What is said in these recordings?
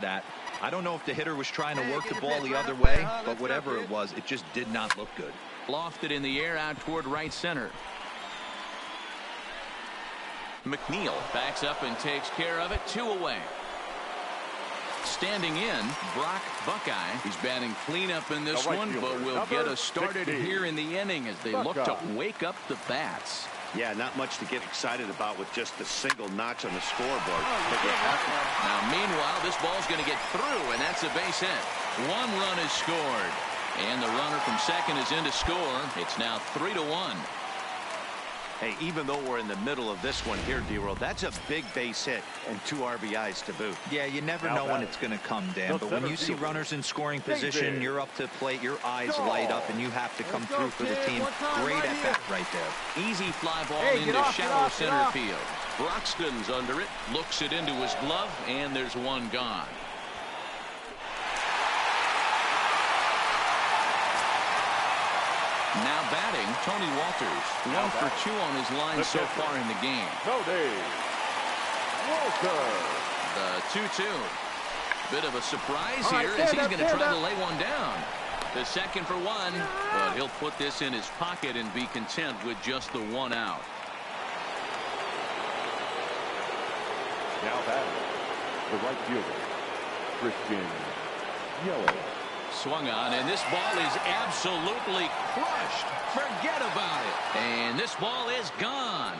that. I don't know if the hitter was trying to work the ball the other way, but whatever it was, it just did not look good. Lofted in the air out toward right center. McNeil backs up and takes care of it. 2 away. Standing in, Brock Buckeye. He's batting cleanup in this one, but will get us started here in the inning as they look to wake up the bats. Yeah, not much to get excited about with just a single notch on the scoreboard. Now, meanwhile, this ball's going to get through, and that's a base hit. 1 run is scored, and the runner from second is in to score. It's now 3-1. Hey, even though we're in the middle of this one here, D-Roll, that's a big base hit and 2 RBIs to boot. Yeah, you never know when it's going to come, Dan, but when you see runners in scoring position, you're up to the plate, your eyes light up, and you have to come through for the team. Great at bat right there. Easy fly ball into shallow center field. Broxton's under it, looks it into his glove, and there's 1 gone. Now batting, Tony Walters. 1 for 2 on his line so far in the game. Tony Walters. The 2-2. Bit of a surprise here as he's going to try to lay one down. The second for 1, but he'll put this in his pocket and be content with just the 1 out. Now batting, the right fielder, Christian Yelich. Swung on, and this ball is absolutely crushed. Forget about it. And this ball is gone.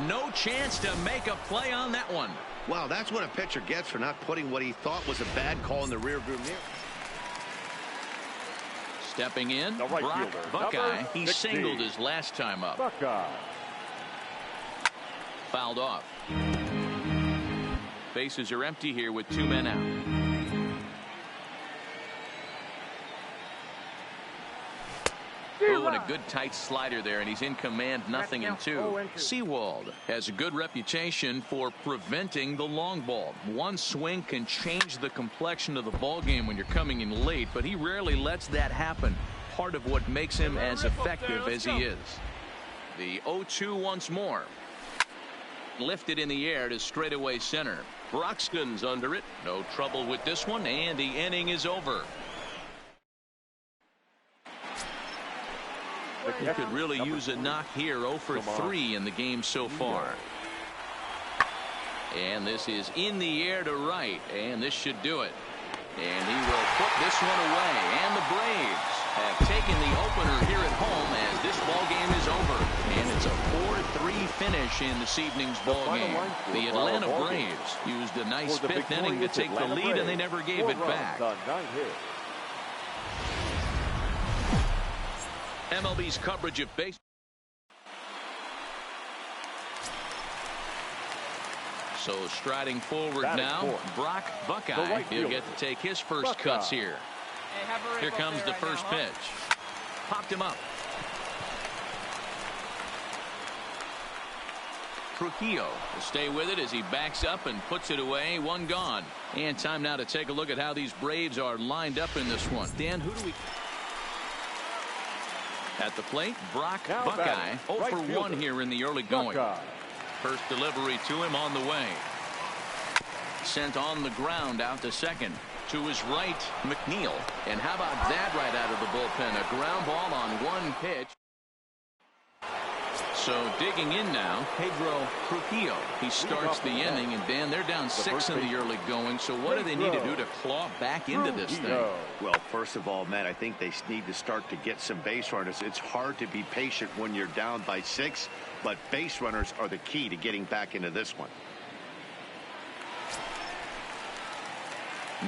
No chance to make a play on that one. Wow, that's what a pitcher gets for not putting what he thought was a bad call in the rearview mirror. Stepping in, the right Brock fielder, Buckeye. He 16. singled his last time up. Buckeye. Fouled off. Bases are empty here with 2 men out. Oh, and a good tight slider there, and he's in command. 0-2. Sewald has a good reputation for preventing the long ball. One swing can change the complexion of the ball game when you're coming in late, but he rarely lets that happen. Part of what makes him as effective as he is. The 0-2 once more. Lifted in the air to straightaway center. Broxton's under it. No trouble with this one, and the inning is over. He could really use a knock here. 0 for 3 in the game so far. And this is in the air to right, and this should do it. And he will put this one away. And the Braves have taken the opener here at home as this ball game is over. And it's a 4-3 finish in this evening's ball game. The Atlanta Braves used a nice 5th inning to take the lead, and they never gave it back. MLB's coverage of baseball. So striding forward now, Brock Buckeye. He'll get to take his first cuts here. Here comes the first pitch. Popped him up. Trujillo will stay with it as he backs up and puts it away. 1 gone. And time now to take a look at how these Braves are lined up in this one. Dan, who do we... At the plate, Brock Buckeye. 0 for 1 here in the early going. First delivery to him on the way. Sent on the ground out to second. To his right, McNeil. And how about that right out of the bullpen? A ground ball on 1 pitch. So digging in now, Pedro Trujillo. He starts the inning, and Dan, they're down 6 in the early going. So what do they need to do to claw back into this thing? Well, first of all, Matt, I think they need to start to get some base runners. It's hard to be patient when you're down by 6, but base runners are the key to getting back into this one.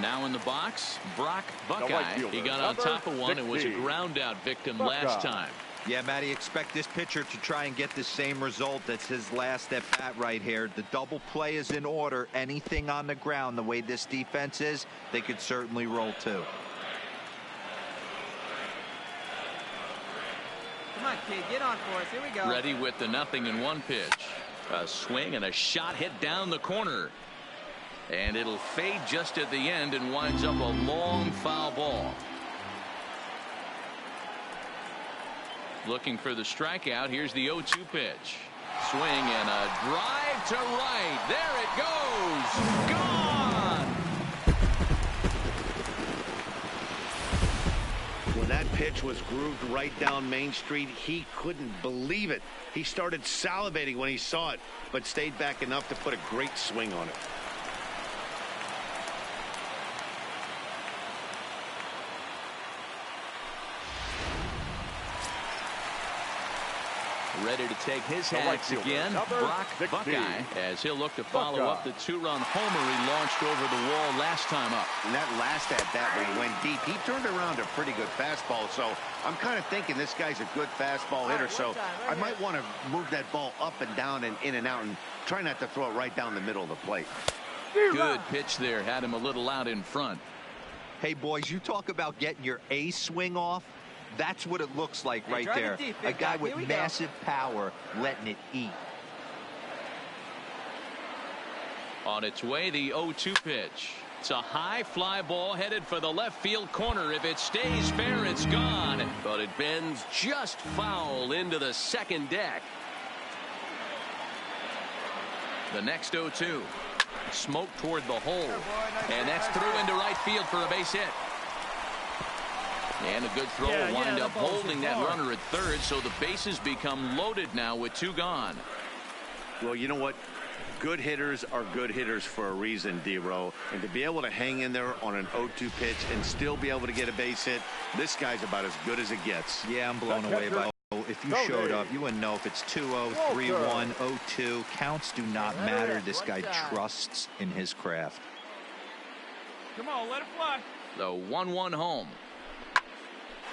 Now in the box, Brock Buckeye. He got on top of one and was a ground out victim last time. Yeah, Matty, expect this pitcher to try and get the same result. That's his last at bat right here. The double play is in order. Anything on the ground, the way this defense is, they could certainly roll too. Come on, kid, get on for us. Here we go. Ready with the 0-1 pitch. A swing and a shot hit down the corner. And it'll fade just at the end and winds up a long foul ball. Looking for the strikeout. Here's the 0-2 pitch. Swing and a drive to right. There it goes. Gone. that pitch was grooved right down Main Street, he couldn't believe it. He started salivating when he saw it, but stayed back enough to put a great swing on it. Ready to take his hacks again, Brock Buckeye, as he'll look to follow up the two-run homer he launched over the wall last time up. And that last at-bat when he went deep, he turned around a pretty good fastball, so I'm kind of thinking this guy's a good fastball hitter, so I might want to move that ball up and down and in and out and try not to throw it right down the middle of the plate. Good pitch there, had him a little out in front. Hey, boys, you talk about getting your A swing off. That's what it looks like right there. A guy with massive power letting it eat. On its way, the 0-2 pitch. It's a high fly ball headed for the left field corner. If it stays fair, it's gone. But it bends just foul into the second deck. The next 0-2. Smoke toward the hole. And that's through into right field for a base hit. And a good throw will wind up holding that runner at third, so the bases become loaded now with two gone. Well, you know what? Good hitters are good hitters for a reason, D-Row. And to be able to hang in there on an 0-2 pitch and still be able to get a base hit, this guy's about as good as it gets. Yeah, I'm blown away by it. If you showed up, you wouldn't know if it's 2-0, 3-1, 0-2. Counts do not matter. This guy trusts in his craft. Come on, let it fly. The 1-1 home.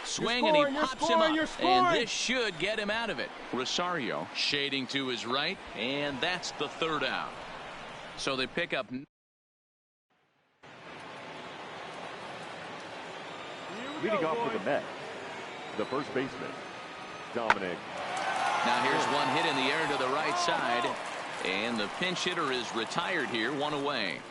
Swing, and he pops him up, and this should get him out of it. Rosario shading to his right, and that's the third out. So they pick up. Leading off for the Mets, the first baseman, Dominic. Now here's one hit in the air to the right side, and the pinch hitter is retired here, one away.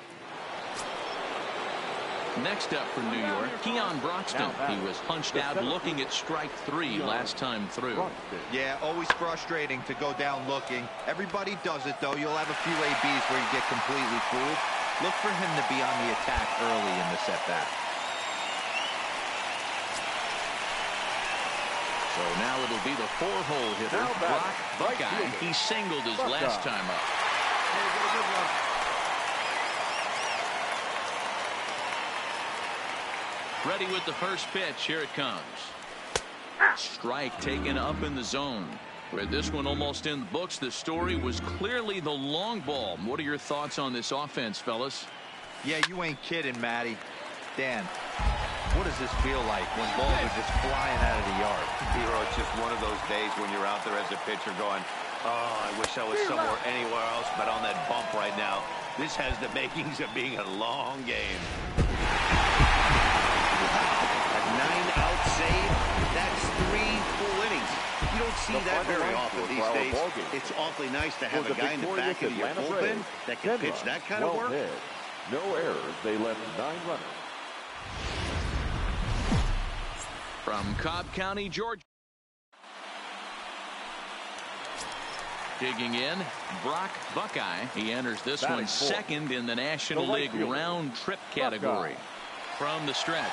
Next up for New York, Keon Broxton. He was punched out looking at strike three last time through. Yeah, always frustrating to go down looking. Everybody does it, though. You'll have a few ABs where you get completely fooled. Look for him to be on the attack early in the at-bat. So now it'll be the four-hole hitter, Brock Buckeye. He singled his last time up. Ready with the first pitch. Here it comes. Strike taken up in the zone. With this one almost in the books, the story was clearly the long ball. What are your thoughts on this offense, fellas? Yeah, you ain't kidding, Matty. Dan, what does this feel like when balls are just flying out of the yard? D-Row, it's just one of those days when you're out there as a pitcher going, oh, I wish I was somewhere anywhere else but on that bump right now. This has the makings of being a long game. A 9-out save, that's 3 full innings. You don't see that very often these days. It's awfully nice to have a guy in the back of your bullpen that can pitch that kind of work. No errors. They left 9 runners. From Cobb County, Georgia. Digging in, Brock Buckeye. He enters this one second in the National League round trip category. From the stretch.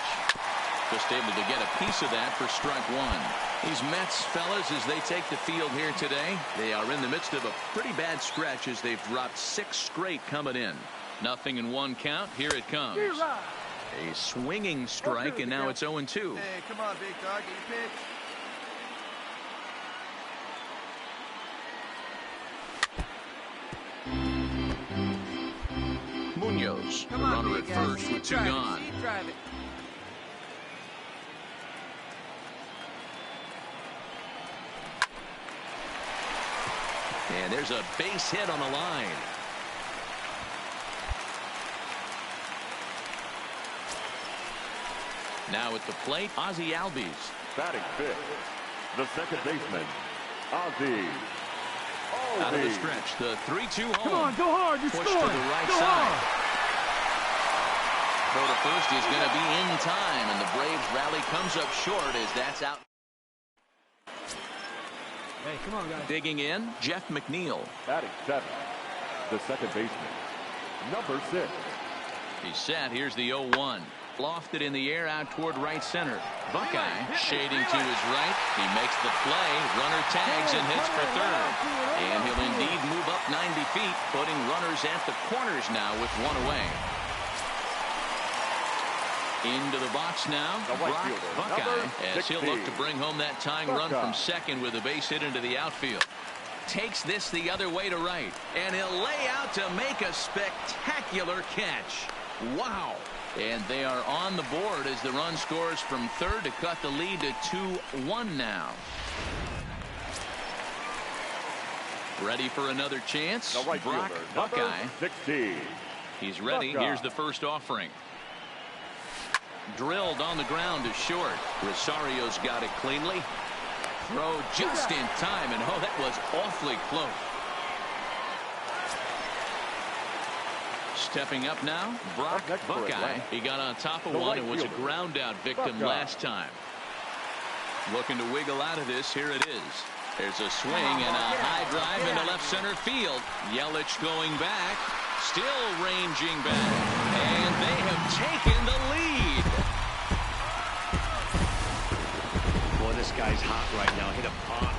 Just able to get a piece of that for strike one. These Mets, fellas, as they take the field here today, they are in the midst of a pretty bad stretch as they've dropped 6 straight coming in. Nothing in 1 count. Here it comes. A swinging strike, and now it's 0-2. Hey, come on, big dog. Get your pitch. Munoz, the runner at first with 2 gone. And there's a base hit on the line. Now at the plate, Ozzie Albies. Batting fifth, the second baseman, Ozzie. Out of the stretch, the 3-2 home. Come on, go hard, you Pushed score. to the right go side. Hard. Throw to first is going to be in time, and the Braves rally comes up short as that's out. Hey, come on, guys. Digging in, Jeff McNeil. Batting seventh, the second baseman, number 6. He's set. Here's the 0-1. Lofted in the air out toward right center. Buckeye shading to his right. He makes the play. Runner tags and hits for third. And he'll indeed move up 90 feet, putting runners at the corners now with one away. Into the box now, Brock Buckeye, as he'll look to bring home that tying run from second with a base hit into the outfield. Takes this the other way to right, and he'll lay out to make a spectacular catch. Wow. And they are on the board as the run scores from third to cut the lead to 2-1 now. Ready for another chance. Brock Buckeye. 16. He's ready. Buckeye. Here's the first offering. Drilled on the ground to short. Rosario's got it cleanly. Throw just in time, and oh, that was awfully close. Stepping up now, Brock Buckeye. He got on top of one and was a ground out victim last time. Looking to wiggle out of this. Here it is. There's a swing and a high drive into left center field. Yelich going back, still ranging back, and they have taken the lead. Boy, this guy's hot right now. Hit a pop.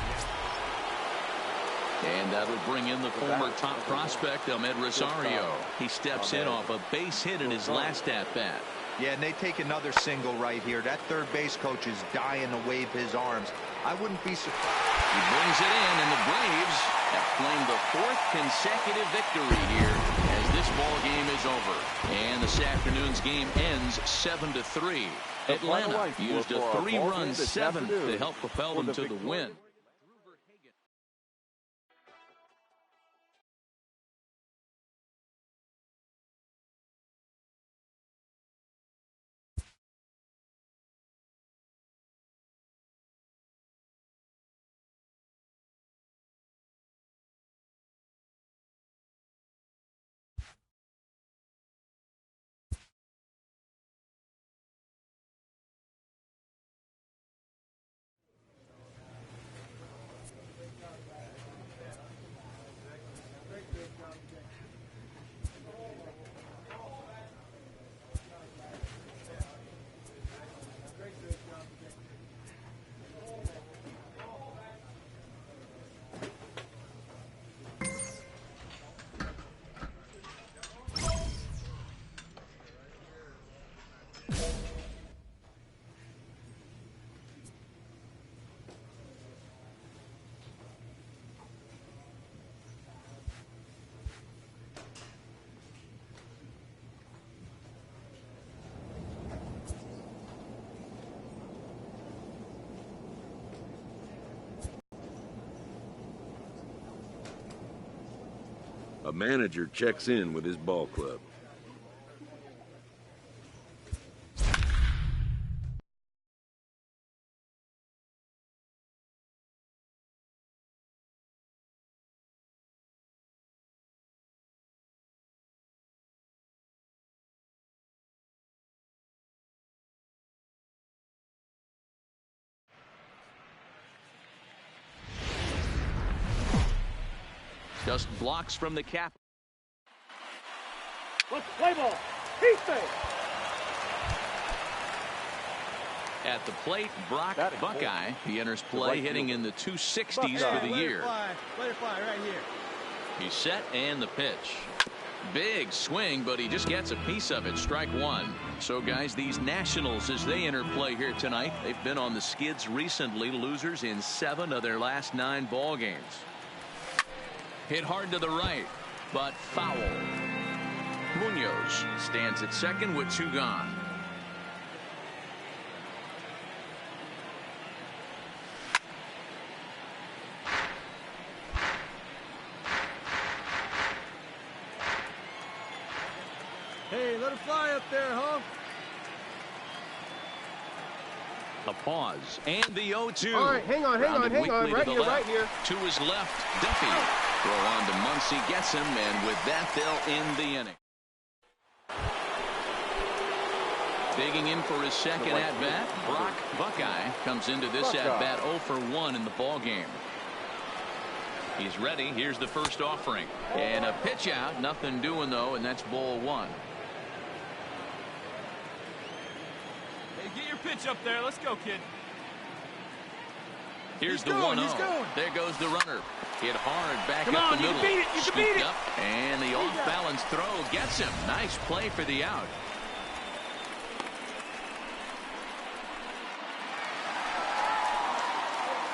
And that'll bring in the former top prospect, Ahmed Rosario. He steps in off a base hit in his last at-bat. Yeah, and they take another single right here. That third base coach is dying to wave his arms. I wouldn't be surprised. He brings it in, and the Braves have claimed the fourth consecutive victory here as this ball game is over. And this afternoon's game ends 7-3. Atlanta used a 3-run seventh to help propel them to the win. A manager checks in with his ball club. Just blocks from the cap. Let's play ball. He's safe. At the plate, Brock Buckeye. He enters play hitting in the 260s for the year. Let it fly right here. He's set and the pitch. Big swing, but he just gets a piece of it. Strike one. So, guys, these Nationals, as they enter play here tonight, they've been on the skids recently, losers in 7 of their last 9 ball games. Hit hard to the right, but foul. Munoz stands at second with 2 gone. Hey, let it fly up there, huh? A pause and the 0-2. All right, hang on. Right here. To his left, Duffy. Throw on to Muncy, gets him, and with that, they'll end the inning. Digging in for his second at-bat, Brock Buckeye comes into this at-bat 0 for 1 in the ball game. He's ready. Here's the first offering. And a pitch out. Nothing doing, though, and that's ball 1. Get your pitch up there. Let's go, kid. Here's the 1-0. There goes the runner. Hit hard back up the middle. You can beat it. You can beat it. Up, and the off-balance throw gets him. Nice play for the out.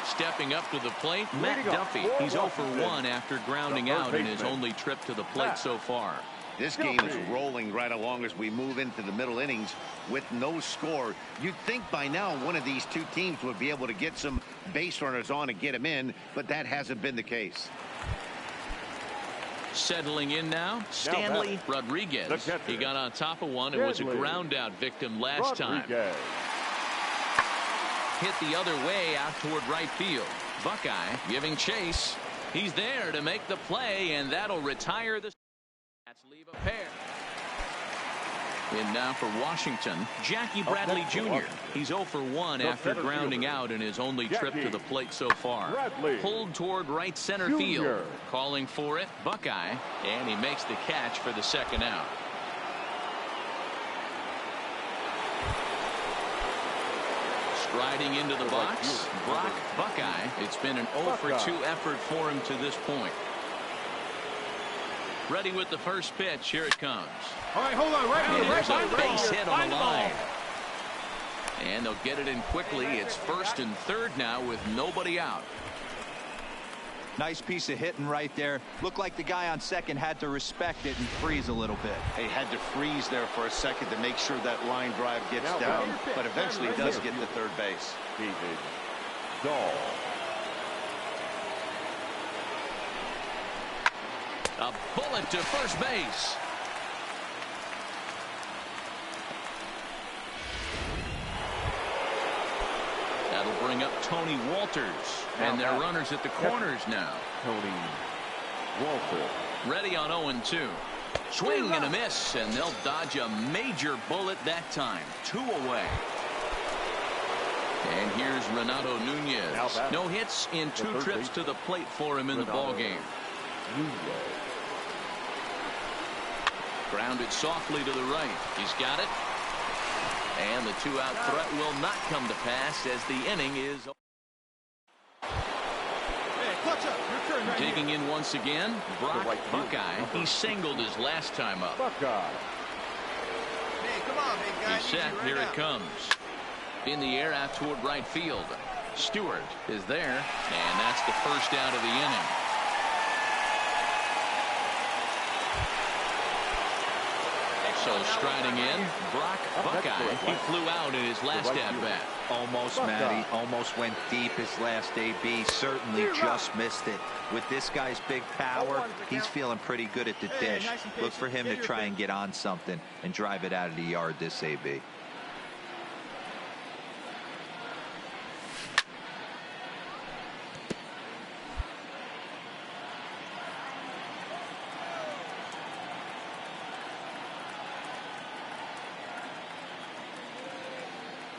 Stepping up to the plate, Matt Duffy. He's 0 for 1 after grounding out in his only trip to the plate so far. This game is rolling right along as we move into the middle innings with no score. You'd think by now one of these two teams would be able to get some base runners on and get them in, but that hasn't been the case. Settling in now, Stanley Rodriguez. He got on top of one and was a ground out victim last time. Hit the other way out toward right field. Buckeye giving chase. He's there to make the play, and that'll retire the Let's leave a pair. In now for Washington, Jackie Bradley Jr. He's 0 for 1 after grounding out in his only trip to the plate so far. Pulled toward right center field. Calling for it, Buckeye, and he makes the catch for the second out. Striding into the box, Brock Buckeye. It's been an 0 for 2 effort for him to this point. Ready with the first pitch. Here it comes. All right, hold on. Right here. There's a base hit on the line. And they'll get it in quickly. It's first and third now with nobody out. Nice piece of hitting right there. Looked like the guy on second had to respect it and freeze a little bit. He had to freeze there for a second to make sure that line drive gets down, but eventually does get to third base. David Dahl. A bullet to first base. That'll bring up Tony Walters. And they're runners at the corners now. Tony Walters. Ready on 0-2. Swing and a miss, and they'll dodge a major bullet that time. 2 away. And here's Renato Nunez. No hits in 2 trips to the plate for him in the ballgame. Grounded softly to the right. He's got it. And the 2-out threat will not come to pass as the inning is. Digging in once again, Brock Buckeye. He singled his last time up. Buckeye. Hey, come on, big guy. He's set. Here it comes. In the air out toward right field. Stewart is there, and that's the first out of the inning. So striding in, Brock Buckeye. He flew out in his last at-bat. Almost, Matty. Almost went deep his last AB. Certainly just missed it. With this guy's big power, he's feeling pretty good at the dish. Look for him to try and get on something and drive it out of the yard this AB.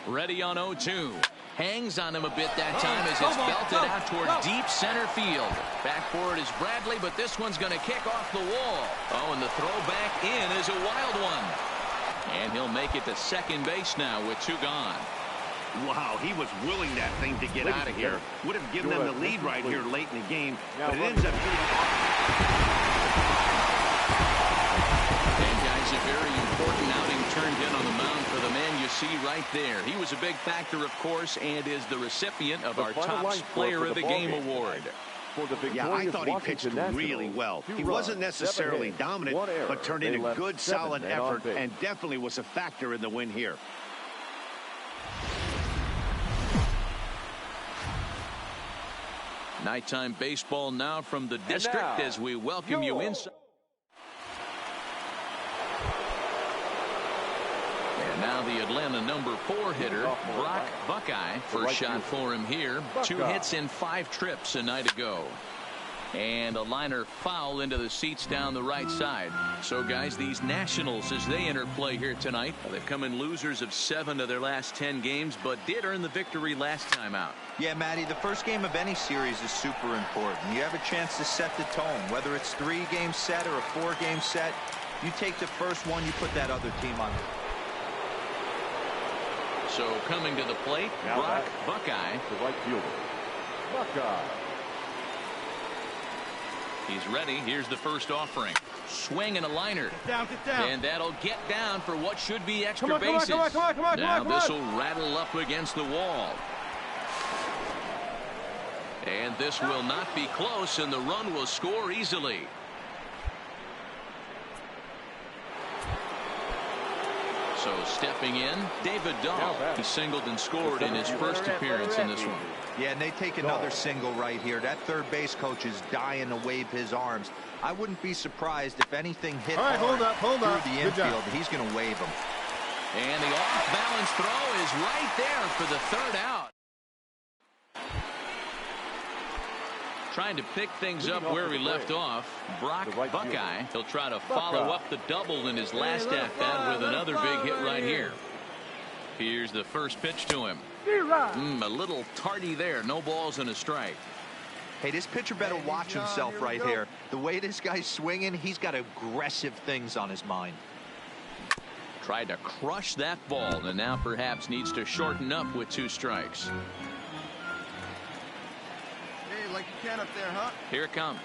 Ready on 0-2. Hangs on him a bit that time as it's belted out toward deep center field. Back for it is Bradley, but this one's going to kick off the wall. Oh, and the throw back in is a wild one. And he'll make it to second base now with 2 gone. Wow, he was willing that thing to get out of here. Would have given them the lead right here late in the game, but it ends up being And guys, a very important outing turned in on the mound for the man you see right there. He was a big factor, of course, and is the recipient of our Topps Player of the Game award. Yeah, I thought he pitched really well. He wasn't necessarily dominant, but turned in a good, solid effort and definitely was a factor in the win here. Nighttime baseball now from the district as we welcome you inside. And now the Atlanta number 4 hitter, Brock Buckeye. First shot for him here. 2 hits in 5 trips a night ago. And a liner foul into the seats down the right side. So, guys, these Nationals, as they enter play here tonight, they've come in losers of 7 of their last 10 games, but did earn the victory last time out. Yeah, Matty, the first game of any series is super important. You have a chance to set the tone, whether it's 3-game set or a 4-game set. You take the first one, you put that other team on. So coming to the plate, Now Brock Buckeye. The right fielder, Buckeye. He's ready. Here's the first offering. Swing and a liner. Get down, get down. And that'll get down for what should be extra Come on, bases. come on. Now this will rattle up against the wall. And this will not be close, and the run will score easily. So stepping in, David Dahl. He singled and scored in his first appearance in this one. Yeah, and they take another single right here. That third base coach is dying to wave his arms. I wouldn't be surprised if anything hit hard hold up. through the infield. He's going to wave them. And the off-balance throw is right there for the third out. Trying to pick things up where he left off. Brock Buckeye. He'll try to follow up the double in his last at-bat with another big hit right here. Here's the first pitch to him. A little tardy there. No balls and a strike. Hey, this pitcher better watch himself right here. The way this guy's swinging, he's got aggressive things on his mind. Tried to crush that ball, and now perhaps needs to shorten up with 2 strikes. Hey, like you can up there, huh? Here it comes.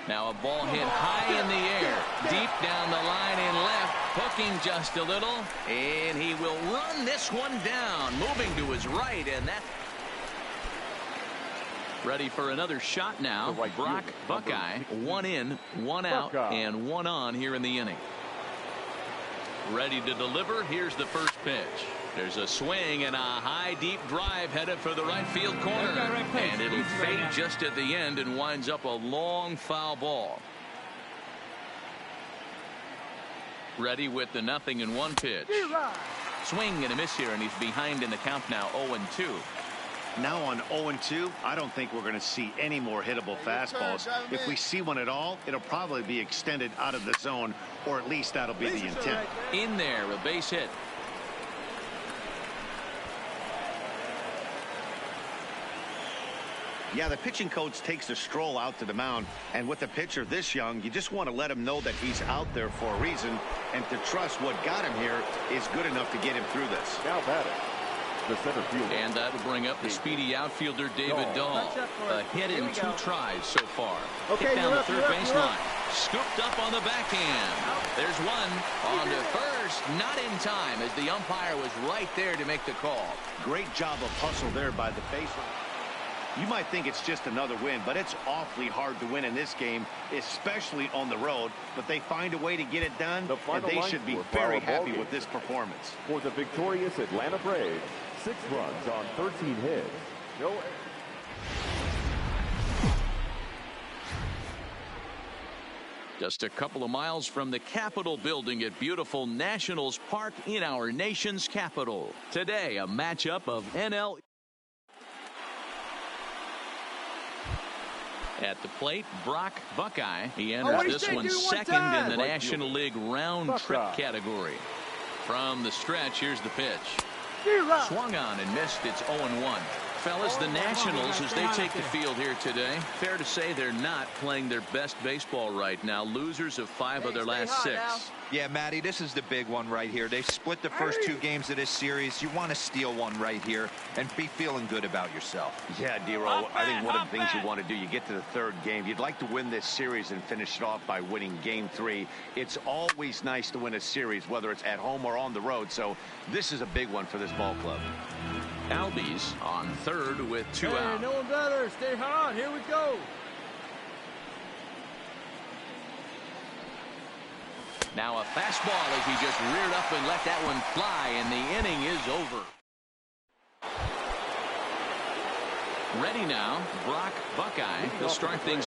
Now a ball hit high in the air, deep down the line in left, hooking just a little, and he will run this one down, moving to his right, and that. Ready for another shot now. Brock Buckeye, 1 in, 1 out, and 1 on here in the inning. Ready to deliver. Here's the first pitch. There's a swing and a high deep drive headed for the right field corner, and it'll fade just at the end and winds up a long foul ball. Ready with the 0-1 pitch. Swing and a miss here, and he's behind in the count now, 0-2. Now on 0-2, I don't think we're going to see any more hittable fastballs. If we see one at all, it'll probably be extended out of the zone, or at least that'll be the intent. In there, a base hit. Yeah, the pitching coach takes a stroll out to the mound, and with a pitcher this young, you just want to let him know that he's out there for a reason, and to trust what got him here is good enough to get him through this. Now batting, the center fielder. And that'll bring up the speedy outfielder David Dahl. A hit in 2 tries so far. Hit down the third baseline. Scooped up on the backhand. There's one on to first. Not in time, as the umpire was right there to make the call. Great job of hustle there by the baseline. You might think it's just another win, but it's awfully hard to win in this game, especially on the road. But they find a way to get it done, and they should be very happy with this performance. For the victorious Atlanta Braves, 6 runs on 13 hits. No errors. Just a couple of miles from the Capitol building at beautiful Nationals Park in our nation's capital. Today, a matchup of NL. At the plate, Brock Buckeye. He enters this one second in the National League round trip category. From the stretch, here's the pitch. Swung on and missed. It's 0-1. Fellas, the Nationals, as they take the field here today, fair to say they're not playing their best baseball right now. Losers of 5 of their last 6. Yeah, Matty, this is the big one right here. They split the first 2 games of this series. You want to steal one right here and be feeling good about yourself. Yeah, D-Roll, I think one of the things you want to do, you get to the 3rd game. You'd like to win this series and finish it off by winning game 3. It's always nice to win a series, whether it's at home or on the road. So this is a big one for this ball club. Albies on 3rd with 2 out. No one better. Stay hot. Here we go. Now a fastball as he just reared up and let that one fly, and the inning is over. Ready now, Brock Buckeye. He'll start things